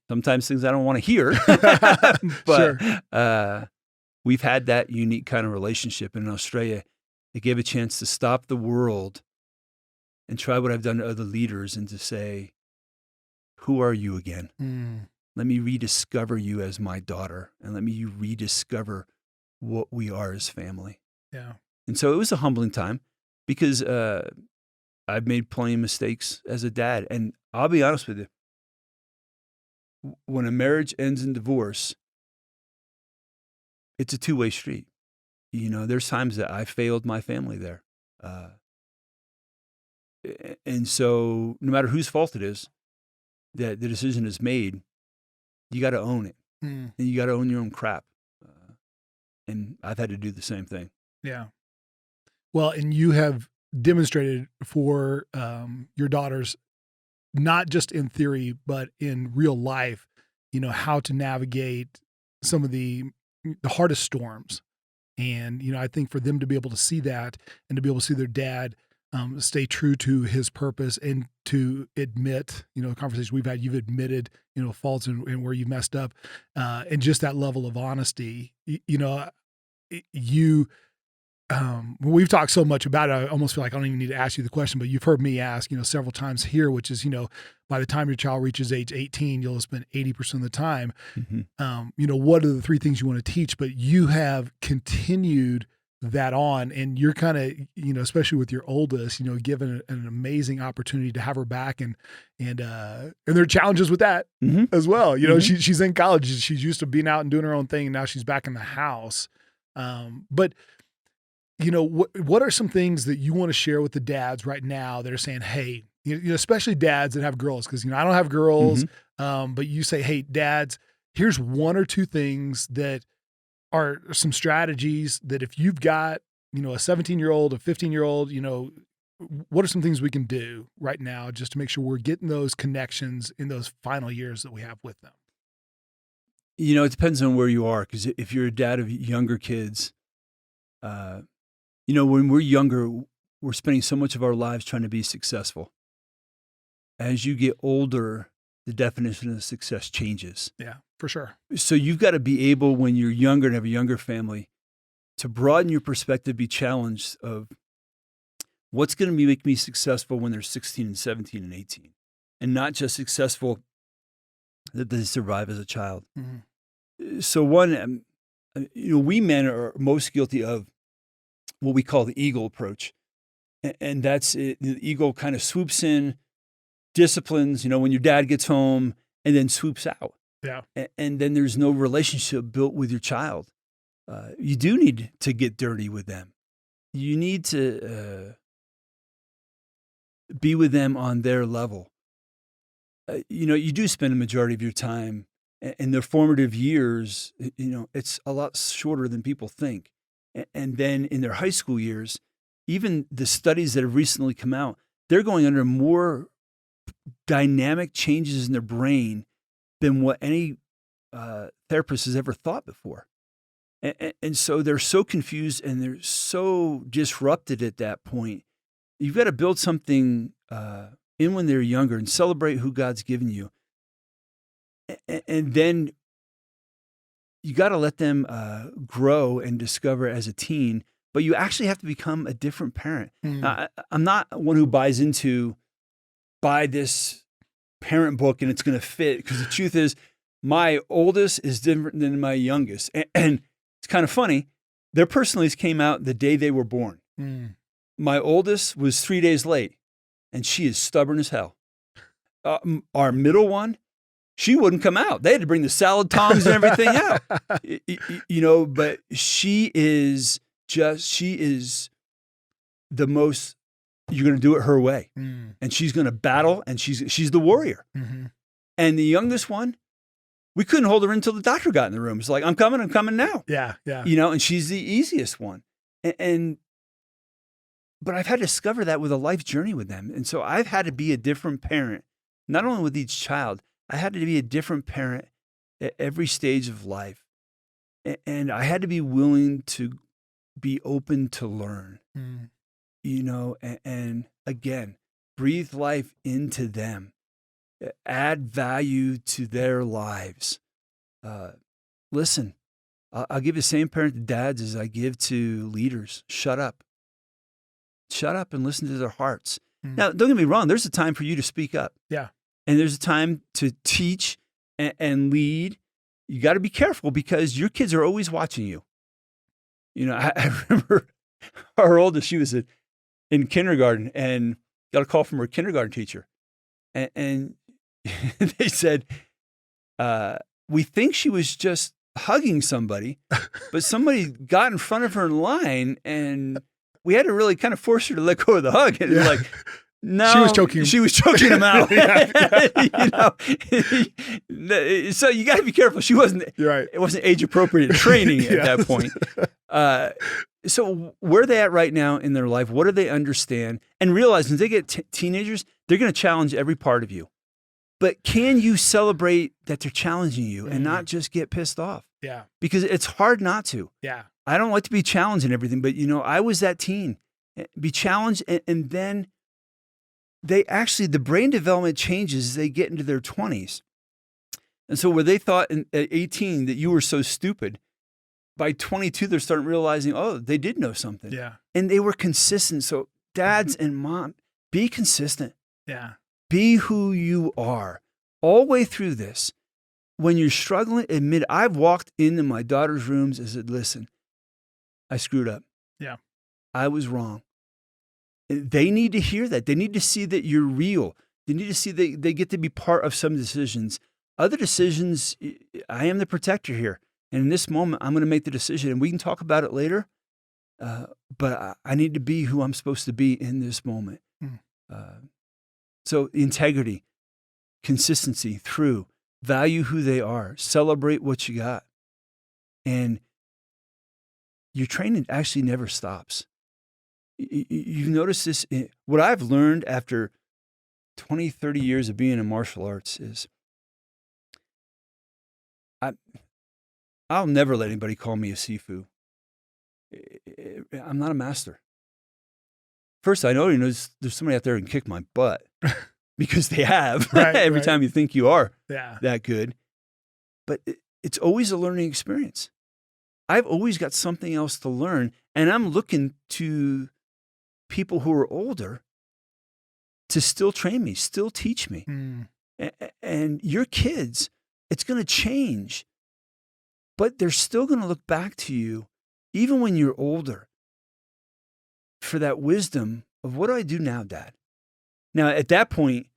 Sometimes things I don't want to hear. But we've had that unique kind of relationship in Australia. It gave a chance to stop the world and try what I've done to other leaders and to say, who are you again? Let me rediscover you as my daughter, and let me rediscover what we are as family. Yeah. And so it was a humbling time because I've made plenty of mistakes as a dad. And I'll be honest with you, when a marriage ends in divorce, it's a two-way street. You know, there's times that I failed my family there. And so no matter whose fault it is that the decision is made, you got to own it. And you got to own your own crap. And I've had to do the same thing. Yeah. Well, and you have demonstrated for your daughters, not just in theory, but in real life, you know, how to navigate some of the hardest storms. And, you know, I think for them to be able to see that and to be able to see their dad stay true to his purpose and to admit, you know, the conversation we've had, you've admitted, you know, faults and where you messed up, and just that level of honesty, you know, we've talked so much about it, I almost feel like I don't even need to ask you the question, but you've heard me ask, you know, several times here, which is, you know, by the time your child reaches age 18, you'll spend 80% of the time, you know, what are the 3 things you want to teach? But you have continued that on, and you're kind of, you know, especially with your oldest, you know, given an amazing opportunity to have her back, and there are challenges with that as well. You know, she's in college, she's used to being out and doing her own thing, and now she's back in the house. But what are some things that you want to share with the dads right now that are saying, hey, especially dads that have girls, because I don't have girls, but you say, hey, dads, here's one or two things that are some strategies that if you've got, a 17-year-old, a 15-year-old, what are some things we can do right now just to make sure we're getting those connections in those final years that we have with them? It depends on where you are, because if you're a dad of younger kids, when we're younger, we're spending so much of our lives trying to be successful. As you get older, the definition of success changes. Yeah, for sure. So you've got to be able, when you're younger and have a younger family, to broaden your perspective, be challenged of what's going to make me successful when they're 16 and 17 and 18, and not just successful that they survive as a child. Mm-hmm. So one, we men are most guilty of what we call the eagle approach. And that's it. The eagle kind of swoops in, disciplines, when your dad gets home, and then swoops out. Yeah. And then there's no relationship built with your child. You do need to get dirty with them. You need to be with them on their level. You do spend a majority of your time in their formative years. It's a lot shorter than people think. And then in their high school years, even the studies that have recently come out, they're going under more dynamic changes in their brain than what any therapist has ever thought before. And so they're so confused and they're so disrupted at that point. You've got to build something in when they're younger and celebrate who God's given you. And then you got to let them grow and discover as a teen, but you actually have to become a different parent. I'm not one who buy this parent book and it's going to fit, because the truth is my oldest is different than my youngest. And it's kind of funny. Their personalities came out the day they were born. My oldest was 3 days late, and she is stubborn as hell. Our middle one, she wouldn't come out. They had to bring the salad tongs and everything out. But she is the most, you're going to do it her way. And she's going to battle, and she's the warrior. Mm-hmm. And the youngest one, we couldn't hold her until the doctor got in the room. It's like, I'm coming now. Yeah. And she's the easiest one. But I've had to discover that with a life journey with them. And so I've had to be a different parent, not only with each child, I had to be a different parent at every stage of life. And I had to be willing to be open to learn, and again, breathe life into them, add value to their lives. Listen, I'll give the same parent to dads as I give to leaders. Shut up and listen to their hearts. Now, don't get me wrong. There's a time for you to speak up. Yeah. And there's a time to teach and lead. You got to be careful, because your kids are always watching you. I remember our oldest, she was in kindergarten and got a call from her kindergarten teacher. And they said, we think she was just hugging somebody, but somebody got in front of her in line, and we had to really kind of force her to let go of the hug. And like, no, she was choking him out. So you got to be careful. She wasn't. You're right. It wasn't age appropriate training at that point. So where are they at right now in their life? What do they understand? And realize when they get teenagers, they're going to challenge every part of you. But can you celebrate that they're challenging you and not just get pissed off? Yeah. Because it's hard not to. Yeah. I don't like to be challenged in everything, but I was that teen. Be challenged, and then the brain development changes as they get into their 20s. And so where they thought at 18 that you were so stupid, by 22, they're starting realizing, oh, they did know something. Yeah. And they were consistent. So dads and mom, be consistent. Yeah. Be who you are all the way through this. When you're struggling, admit it. I've walked into my daughter's rooms and said, listen, I screwed up. Yeah. I was wrong. They need to hear that. They need to see that you're real. They need to see that they get to be part of some decisions. Other decisions, I am the protector here. And in this moment, I'm going to make the decision. And we can talk about it later. but I need to be who I'm supposed to be in this moment. Mm. So integrity, consistency through, value who they are, celebrate what you got. And your training actually never stops. You've noticed this. What I've learned after 20, 30 years of being in martial arts is I'll never let anybody call me a Sifu. I'm not a master. First, I know there's somebody out there who can kick my butt because they have every time you think you are that good. But it's always a learning experience. I've always got something else to learn, and I'm looking to people who are older to still train me, still teach me. And your kids, it's going to change, but they're still going to look back to you, even when you're older, for that wisdom of, what do I do now, Dad? Now, at that point,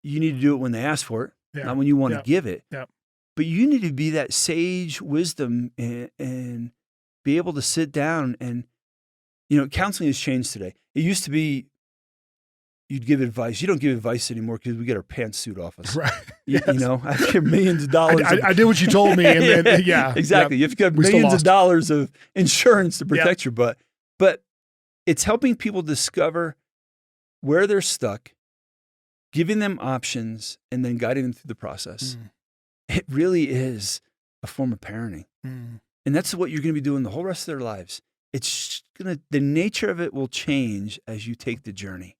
you need to do it when they ask for it, not when you want to give it. But you need to be that sage wisdom and be able to sit down and, counseling has changed today. It used to be you'd give advice. You don't give advice anymore because we get our pantsuit off us. Right. After millions of dollars. I did what you told me. And then, exactly. You've got millions of dollars of insurance to protect your butt. But it's helping people discover where they're stuck, giving them options, and then guiding them through the process. It really is a form of parenting. And that's what you're going to be doing the whole rest of their lives. The nature of it will change as you take the journey.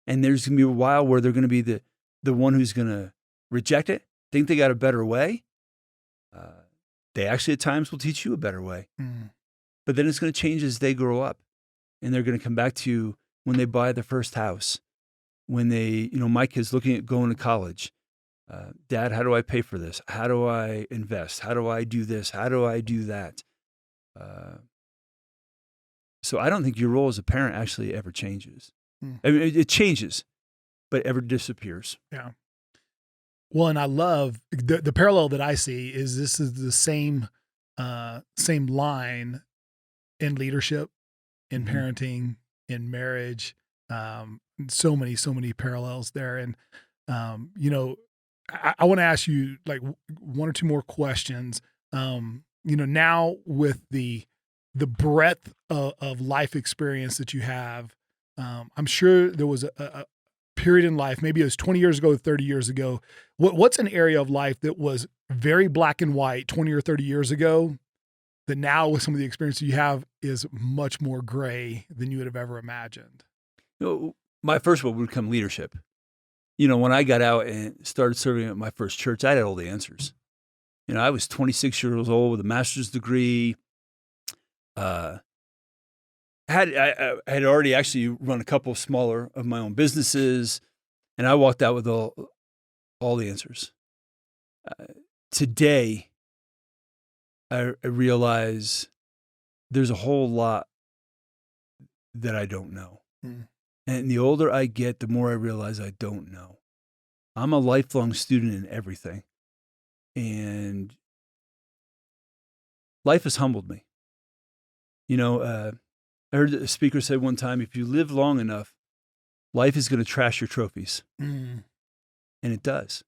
And there's going to be a while where they're going to be the one who's going to reject it, think they got a better way. They actually at times will teach you a better way. But then it's going to change as they grow up. And they're going to come back to you when they buy their first house, when they, Mike is looking at going to college. Dad, how do I pay for this? How do I invest? How do I do this? How do I do that? So I don't think your role as a parent actually ever changes. I mean, it changes, but ever disappears. Yeah. Well, and I love the parallel that I see is this is the same line in leadership, in parenting, in marriage. So many parallels there. And, I want to ask you like one or two more questions. Now with the breadth of life experience that you have, I'm sure there was a period in life, maybe it was 20 years ago, 30 years ago. What's an area of life that was very black and white 20 or 30 years ago that now with some of the experience you have is much more gray than you would have ever imagined? My first one would come leadership. When I got out and started serving at my first church, I had all the answers. I was 26 years old with a master's degree. I had already actually run a couple of smaller of my own businesses, and I walked out with all the answers. Today, I realize there's a whole lot that I don't know. And the older I get, the more I realize I don't know. I'm a lifelong student in everything. And life has humbled me. I heard a speaker say one time, if you live long enough, life is going to trash your trophies. And it does.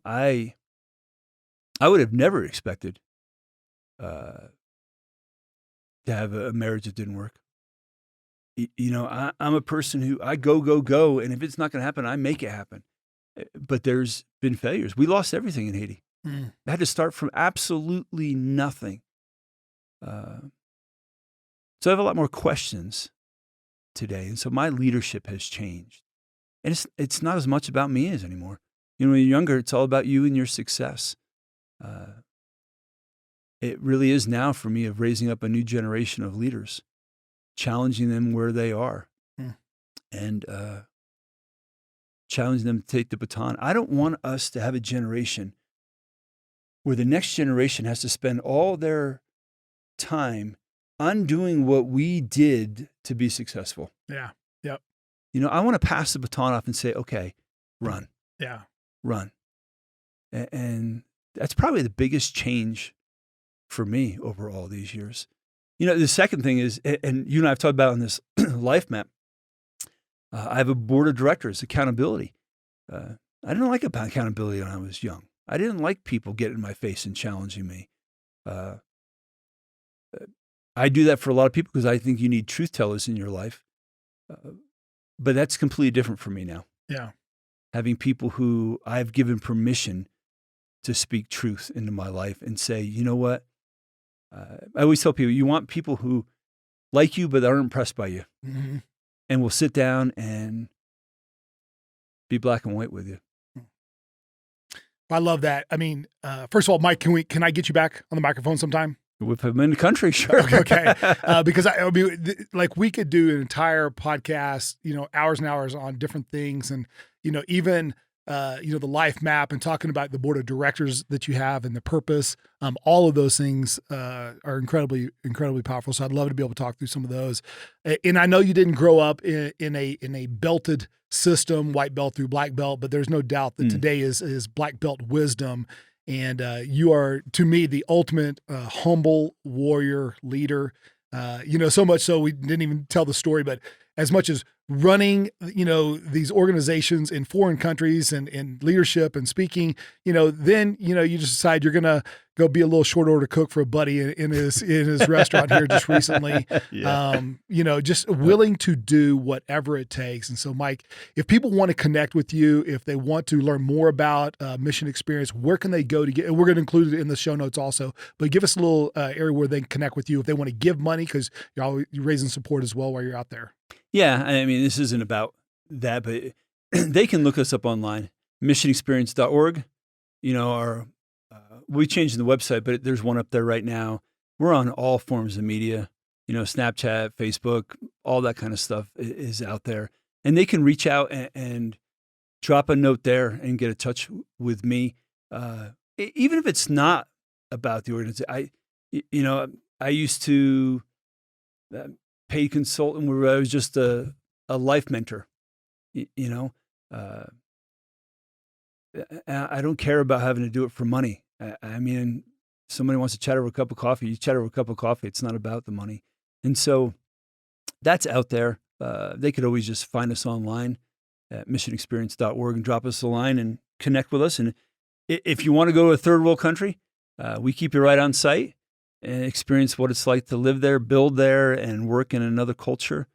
I would have never expected to have a marriage that didn't work. I'm a person who I go, and if it's not going to happen, I make it happen. But there's been failures. We lost everything in Haiti. I had to start from absolutely nothing. So I have a lot more questions today. And so my leadership has changed. And it's not as much about me as anymore. When you're younger, it's all about you and your success. It really is now for me of raising up a new generation of leaders, challenging them where they are, and challenging them to take the baton. I don't want us to have a generation where the next generation has to spend all their time undoing what we did to be successful. Yeah. Yep. I want to pass the baton off and say, okay, run. Yeah. Run. And that's probably the biggest change for me over all these years. The second thing is, and you and I have talked about on this life map, I have a board of directors, accountability. I didn't like accountability when I was young. I didn't like people getting in my face and challenging me. I do that for a lot of people because I think you need truth tellers in your life. But that's completely different for me now. Yeah. Having people who I've given permission to speak truth into my life and say, you know what? I always tell people, you want people who like you but aren't impressed by you. Mm-hmm. And will sit down and be black and white with you. I love that. I mean, first of all, Mike, can I get you back on the microphone sometime? If I'm in the country, sure. Okay. Because I mean, like we could do an entire podcast, hours and hours on different things, and even the life map and talking about the board of directors that you have and the purpose. All of those things are incredibly, incredibly powerful. So I'd love to be able to talk through some of those. And I know you didn't grow up in a belted system, white belt through black belt, but there's no doubt that today is black belt wisdom. And you are, to me, the ultimate humble warrior leader. So much so we didn't even tell the story, but as much as running, these organizations in foreign countries and leadership and speaking, then, you just decide you're going to go be a little short order cook for a buddy in his restaurant here just recently. Yeah. Just willing to do whatever it takes. And so, Mike, if people want to connect with you, if they want to learn more about mission experience, where can they go to get, and we're going to include it in the show notes also, but give us a little area where they can connect with you if they want to give money, because you're raising support as well while you're out there. Yeah. I mean, this isn't about that, but they can look us up online, missionexperience.org. We changed the website, but there's one up there right now. We're on all forms of media, Snapchat, Facebook, all that kind of stuff is out there. And they can reach out and drop a note there and get in touch with me. Even if it's not about the organization. I used to pay consultant where I was just a life mentor, I don't care about having to do it for money. I mean, somebody wants to chat over a cup of coffee, you chat over a cup of coffee. It's not about the money. And so that's out there. They could always just find us online at missionexperience.org and drop us a line and connect with us. And if you want to go to a third world country, we keep you right on site and experience what it's like to live there, build there, and work in another culture.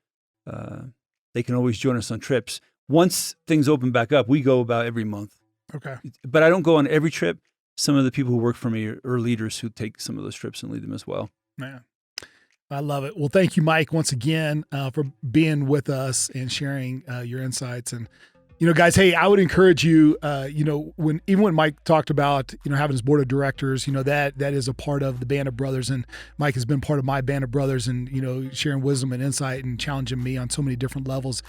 They can always join us on trips. Once things open back up, we go about every month. Okay. But I don't go on every trip. Some of the people who work for me are leaders who take some of those trips and lead them as well. Man, I love it. Well, thank you, Mike, once again for being with us and sharing your insights. And, guys, hey, I would encourage you, when Mike talked about, having his board of directors, that is a part of the Band of Brothers. And Mike has been part of my Band of Brothers and, sharing wisdom and insight and challenging me on so many different levels.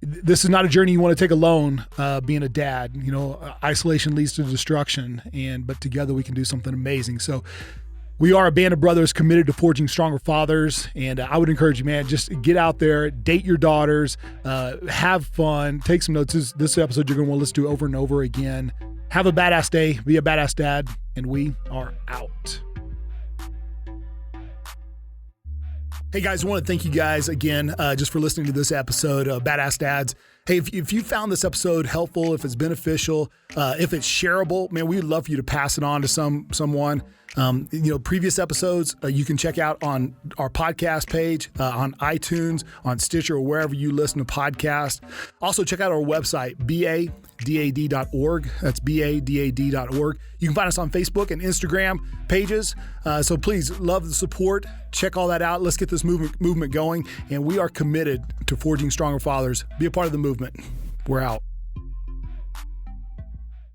This is not a journey you want to take alone, being a dad. Isolation leads to destruction, but together we can do something amazing. So we are a Band of Brothers committed to forging stronger fathers. And I would encourage you, man, just get out there, date your daughters, have fun, take some notes. This episode you're going to want to listen to over and over again. Have a badass day, be a badass dad, and we are out. Hey guys, I want to thank you guys again just for listening to this episode of Badass Dads. Hey, if you found this episode helpful, if it's beneficial, if it's shareable, man, we'd love for you to pass it on to someone. Previous episodes you can check out on our podcast page, on iTunes, on Stitcher, or wherever you listen to podcasts. Also, check out our website, BadAssDads.org. That's BadAssDads.org. You can find us on Facebook and Instagram pages. So please, love the support. Check all that out. Let's get this movement going. And we are committed to forging stronger fathers. Be a part of the movement. We're out.